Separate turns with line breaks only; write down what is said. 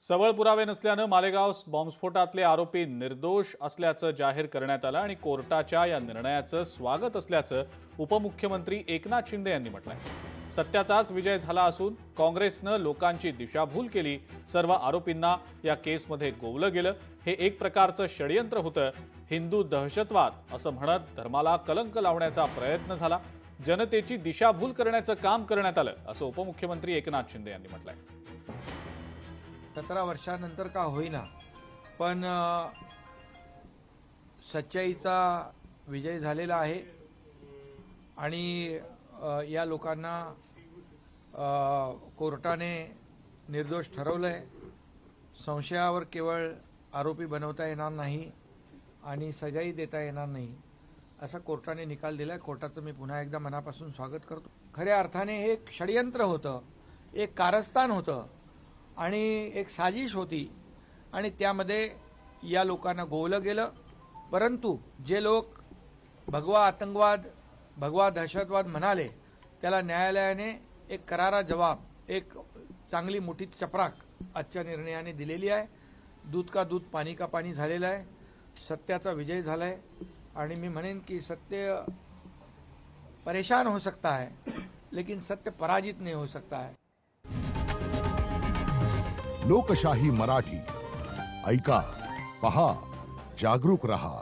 सबळ पुरावे नसल्यानं मालेगाव बॉम्बस्फोटातले आरोपी निर्दोष असल्याचं जाहीर करण्यात आलं आणि कोर्टाच्या या निर्णयाचं स्वागत असल्याचं उपमुख्यमंत्री एकनाथ शिंदे यांनी म्हटलंय। सत्याचाच विजय झाला असून काँग्रेसनं लोकांची दिशाभूल केली, सर्व आरोपींना या केसमध्ये गोवलं गेलं, हे एक प्रकारचं षडयंत्र होतं, हिंदू दहशतवाद असं म्हणत धर्माला कलंक लावण्याचा प्रयत्न झाला, जनतेची दिशाभूल करण्याचं काम करण्यात आलं असं उपमुख्यमंत्री एकनाथ शिंदे यांनी म्हटलंय।
17 वर्षानंतर का होईना पण सच्चाईचा विजय झालेला आहे आणि या लोकांना कोर्टाने निर्दोष ठरवलंय। संशयावर केवळ आरोपी बनवता येणार नाही आणि सजाही देता येणार नाही असा कोर्टाने निकाल दिलाय। कोर्टाचं मी पुन्हा एकदा मनापासून स्वागत करतो। खऱ्या अर्थाने हे एक षडयंत्र होतं, एक कारस्थान होतं आणि एक साजिश होती आणि त्यामध्ये या लोकांना गोवलं गेलं। परंतु जे लोक भगवा आतंकवाद, भगवा दहशतवाद म्हणाले त्याला न्यायालयाने एक करारा जवाब, एक चांगली मोठी चपराक आजच्या निर्णयाने दिलेली आहे। दूध का दूध पानी का पानी झालेला आहे, सत्याचा विजय झालाय आणि मी म्हणेन की सत्य परेशान हो सकता है लेकिन सत्य पराजित नहीं हो सकता है।
लोकशाही मराठी ऐका, पहा, जागरूक रहा।